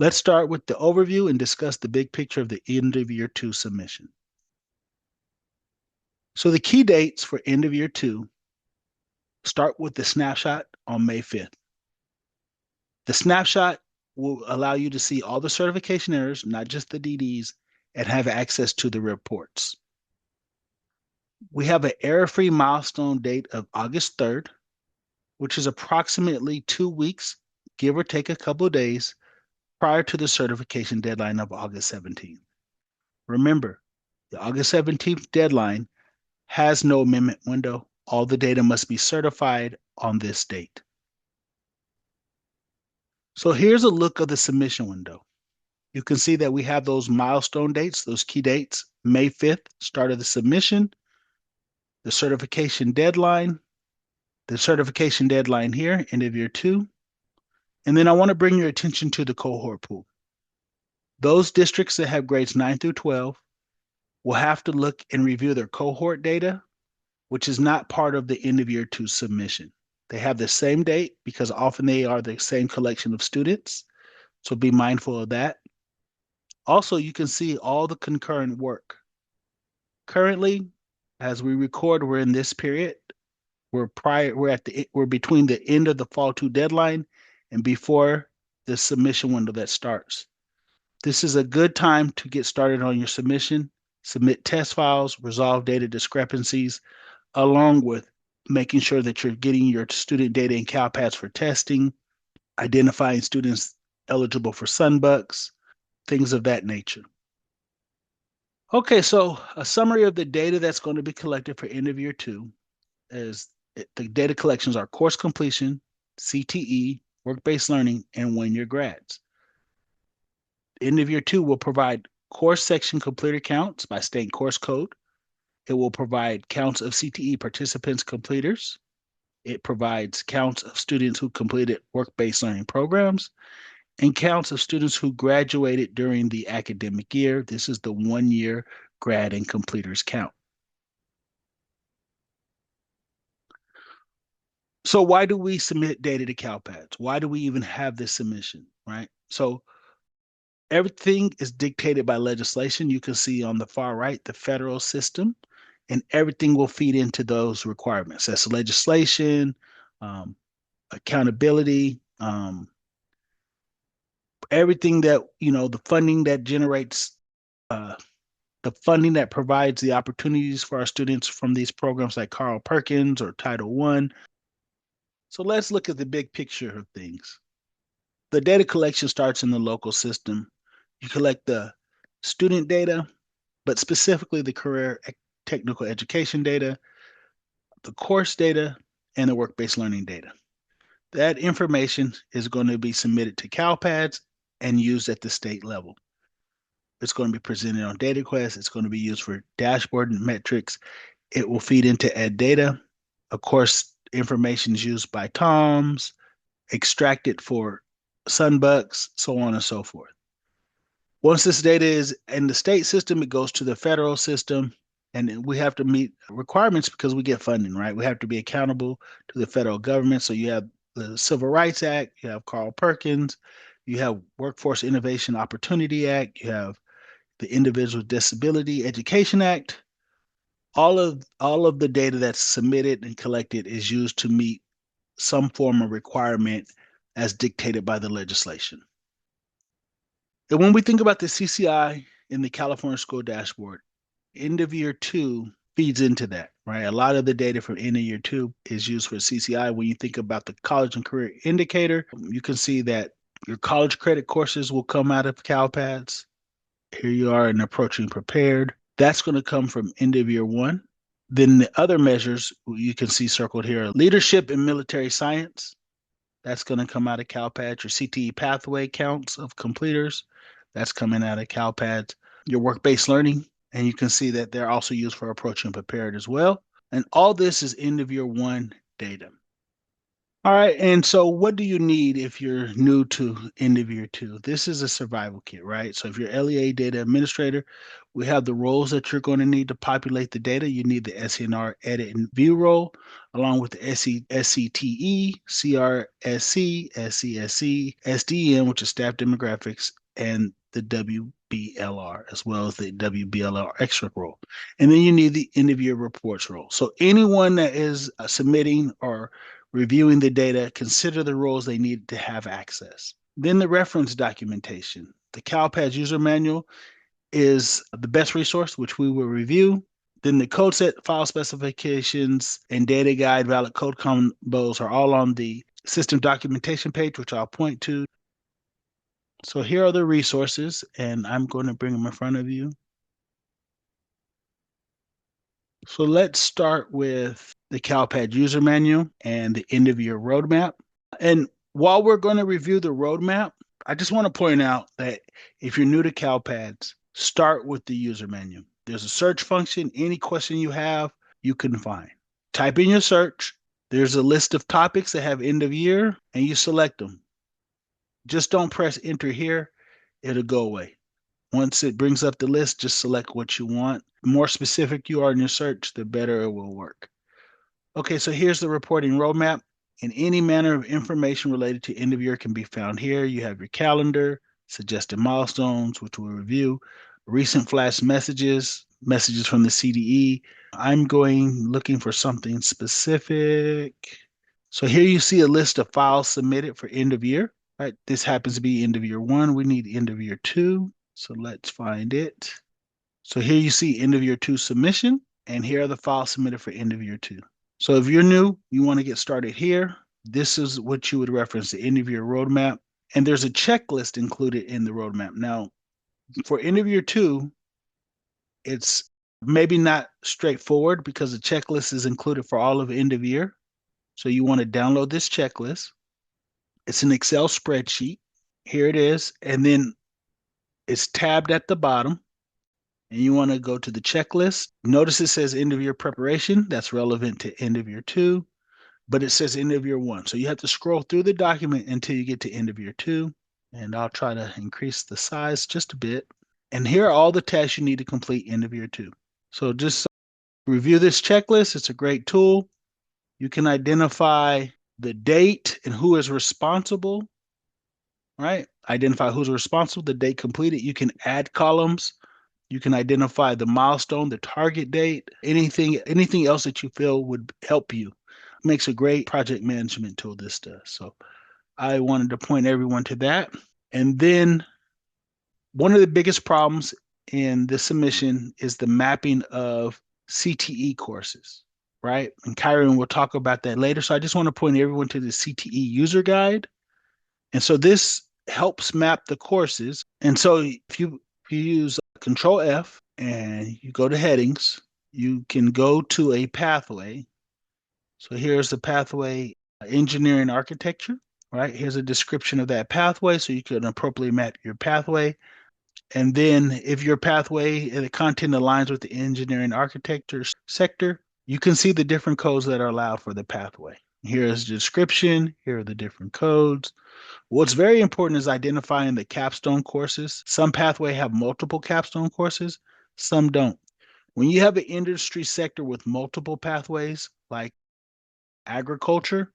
Let's start with the overview and discuss the big picture of the end of year 2 submission. So the key dates for end of year 2 start with the snapshot on May 5th. The snapshot will allow you to see all the certification errors, not just the DDs, and have access to the reports. We have an error-free milestone date of August 3rd, which is approximately 2 weeks, give or take a couple of days, prior to the certification deadline of August 17th. Remember, the August 17th deadline has no amendment window. All the data must be certified on this date. So here's a look of the submission window. You can see that we have those milestone dates, those key dates, May 5th, start of the submission, the certification deadline here, end of year 2. And then I want to bring your attention to the cohort pool. Those districts that have grades 9 through 12 will have to look and review their cohort data, which is not part of the end of year 2 submission. They have the same date because often they are the same collection of students. So be mindful of that. Also, you can see all the concurrent work. Currently, as we record, we're in this period. We're between the end of the fall 2 deadline and before the submission window that starts. This is a good time to get started on your submission, submit test files, resolve data discrepancies, along with making sure that you're getting your student data in CALPADS for testing, identifying students eligible for sunbucks, things of that nature. Okay, so a summary of the data that's going to be collected for end of year 2 is the data collections are course completion, CTE, work-based learning, and one-year grads. End of year 2 will provide course section completer counts by state course code. It will provide counts of CTE participants completers. It provides counts of students who completed work-based learning programs and counts of students who graduated during the academic year. This is the one-year grad and completers count. So why do we submit data to CALPADS? Why do we even have this submission, right? So everything is dictated by legislation. You can see on the far right, the federal system, and everything will feed into those requirements. That's legislation, accountability, everything that, the funding that generates, the funding that provides the opportunities for our students from these programs like Carl Perkins or Title I. So let's look at the big picture of things. The data collection starts in the local system. You collect the student data, but specifically the career technical education data, the course data, and the work-based learning data. That information is going to be submitted to CALPADS and used at the state level. It's going to be presented on DataQuest. It's going to be used for dashboard metrics. It will feed into Ed Data. Of course, information is used by TOMS, extracted for sunbucks, so on and so forth. Once this data is in the state system, it goes to the federal system, and we have to meet requirements because we get funding, right? We have to be accountable to the federal government. So you have the Civil Rights Act, you have Carl Perkins, you have Workforce Innovation Opportunity Act, you have the Individual Disability Education Act. All of the data that's submitted and collected is used to meet some form of requirement as dictated by the legislation. And when we think about the CCI in the California School Dashboard, end of year 2 feeds into that, right? A lot of the data from end of year 2 is used for CCI. When you think about the college and career indicator, you can see that your college credit courses will come out of CALPADS. Here you are in Approaching Prepared. That's going to come from end of year 1. Then the other measures you can see circled here, leadership in military science. That's going to come out of CALPADS. Your CTE pathway counts of completers. That's coming out of CALPADS. Your work-based learning, and you can see that they're also used for Approaching Prepared as well. And all this is end of year 1 data. All right, and so what do you need if you're new to end of year two? This is a survival kit, right? So if you're LEA data administrator, we have the roles that you're going to need to populate the data. You need the SNR edit and view role, along with the SCTE, CRSC, SCSC, SDM, which is staff demographics, and the WBLR, as well as the WBLR extra role. And then you need the end of year reports role. So anyone that is submitting or reviewing the data, consider the roles they need to have access. Then the reference documentation. The CALPADS User Manual is the best resource, which we will review. Then the code set, file specifications, and data guide valid code combos are all on the system documentation page, which I'll point to. So here are the resources, and I'm going to bring them in front of you. So let's start with the CALPADS User Manual and the end of year roadmap. And while we're going to review the roadmap, I just want to point out that if you're new to CalPads, start with the user menu. There's a search function. Any question you have, you can find. Type in your search. There's a list of topics that have end of year, and you select them. Just don't press enter here. It'll go away. Once it brings up the list, just select what you want. The more specific you are in your search, the better it will work. Okay, so here's the reporting roadmap. And any manner of information related to end of year can be found here. You have your calendar, suggested milestones, which we'll review, recent flash messages, messages from the CDE. I'm looking for something specific. So here you see a list of files submitted for end of year. Right, this happens to be end of year one. We need end of year two. So let's find it. So here you see end of year two submission, and here are the files submitted for end of year two. So if you're new, you want to get started here. This is what you would reference, the end of year roadmap. And there's a checklist included in the roadmap. Now, for end of year two, it's maybe not straightforward because the checklist is included for all of end of year. So you want to download this checklist. It's an Excel spreadsheet. Here it is. And then it's tabbed at the bottom. And you want to go to the checklist. Notice it says end of year preparation. That's relevant to end of year two, but it says end of year one. So you have to scroll through the document until you get to end of year two. And I'll try to increase the size just a bit. And here are all the tasks you need to complete end of year two. So just review this checklist. It's a great tool. You can identify the date and who is responsible, right? Identify who's responsible, the date completed. You can add columns. You can identify the milestone, the target date, anything else that you feel would help you. It makes a great project management tool, this does. So I wanted to point everyone to that. And then one of the biggest problems in this submission is the mapping of CTE courses, right? And Kyron will talk about that later. So I just want to point everyone to the CTE user guide. And so this helps map the courses. And so if you use Control F and you go to headings, you can go to a pathway. So here's the pathway engineering architecture, right? Here's a description of that pathway so you can appropriately map your pathway. And then if your pathway and the content aligns with the engineering architecture sector, you can see the different codes that are allowed for the pathway. Here's the description. Here are the different codes. What's very important is identifying the capstone courses. Some pathway have multiple capstone courses, some don't. When you have an industry sector with multiple pathways, like agriculture,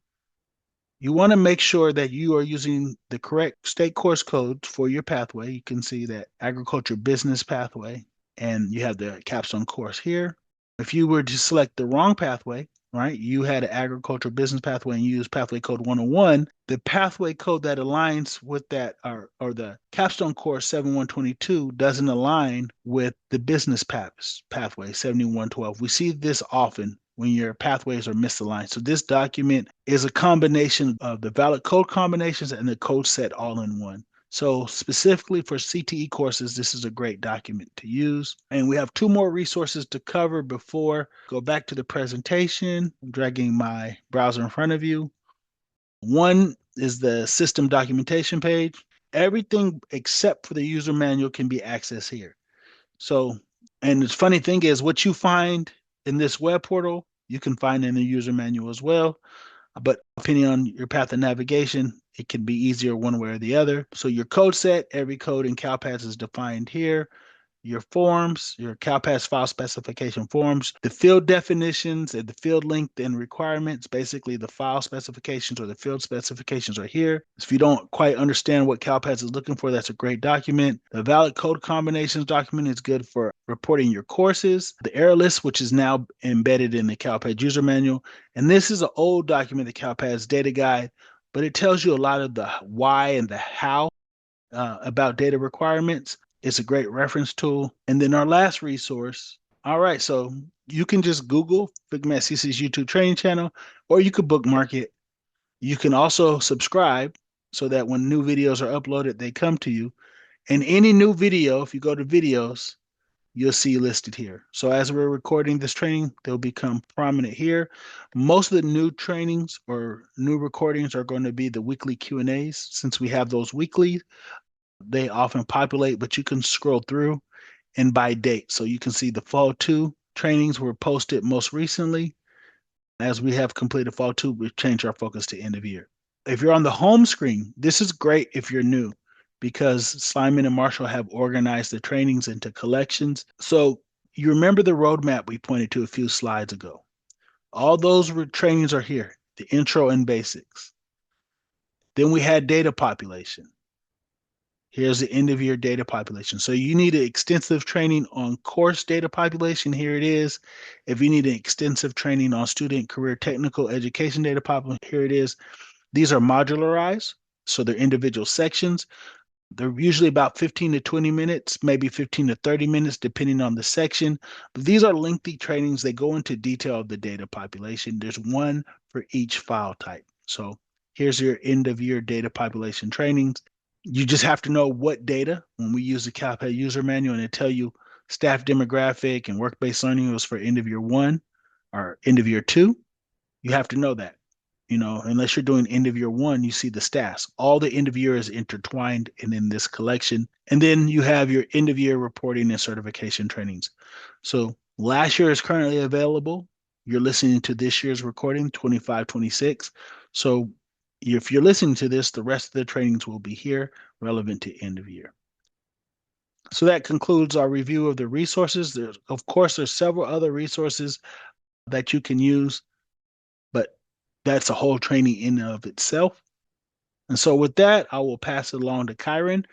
you want to make sure that you are using the correct state course codes for your pathway. You can see that agriculture business pathway, and you have the capstone course here. If you were to select the wrong pathway, right, you had an agriculture business pathway and you use pathway code 101, the pathway code that aligns with that or the capstone course 7122 doesn't align with the business pathway 7112. We see this often when your pathways are misaligned. So this document is a combination of the valid code combinations and the code set all in one. So specifically for CTE courses, this is a great document to use. And we have two more resources to cover before go back to the presentation. I'm dragging my browser in front of you. One is the system documentation page. Everything except for the user manual can be accessed here. So, and the funny thing is what you find in this web portal, you can find in the user manual as well. but depending on your path of navigation, it can be easier one way or the other. So your code set, every code in CalPADS is defined here. Your forms, your CalPADS file specification forms, the field definitions and the field length and requirements, basically the file specifications or the field specifications are here. If you don't quite understand what CalPADS is looking for, that's a great document. The valid code combinations document is good for reporting your courses. The error list, which is now embedded in the CalPADS User Manual. And this is an old document, the CalPADS Data Guide, but it tells you a lot of the why and the how about data requirements. It's a great reference tool. And then our last resource. All right, so you can just Google Figma CC's YouTube training channel, or you could bookmark it. You can also subscribe so that when new videos are uploaded, they come to you. And any new video, if you go to videos, you'll see listed here. So as we're recording this training, they'll become prominent here. Most of the new trainings or new recordings are going to be the weekly Q&As. Since we have those weekly, they often populate, but you can scroll through and by date. So you can see the fall 2 trainings were posted most recently. As we have completed fall 2, we've changed our focus to end of year. If you're on the home screen, this is great if you're new because Simon and Marshall have organized the trainings into collections. So you remember the roadmap we pointed to a few slides ago. All those trainings are here, the intro and basics. Then we had data population. Here's the end of year data population. So you need an extensive training on course data population. Here it is. If you need an extensive training on student career technical education data population, here it is. These are modularized, so they're individual sections. They're usually about 15 to 20 minutes, maybe 15 to 30 minutes, depending on the section. But these are lengthy trainings. They go into detail of the data population. There's one for each file type. So here's your end of year data population trainings. You just have to know what data. When we use the CalPADS User Manual and it tell you staff demographic and work-based learning was for end of year 1 or end of year 2, you have to know that. Unless you're doing end of year 1, you see the stats. All the end of year is intertwined and in this collection. And then you have your end of year reporting and certification trainings. So last year is currently available. You're listening to this year's recording, 25-26. So if you're listening to this, the rest of the trainings will be here relevant to end of year. So that concludes our review of the resources. Of course, there's several other resources that you can use, but that's a whole training in and of itself. And so with that, I will pass it along to Kyron.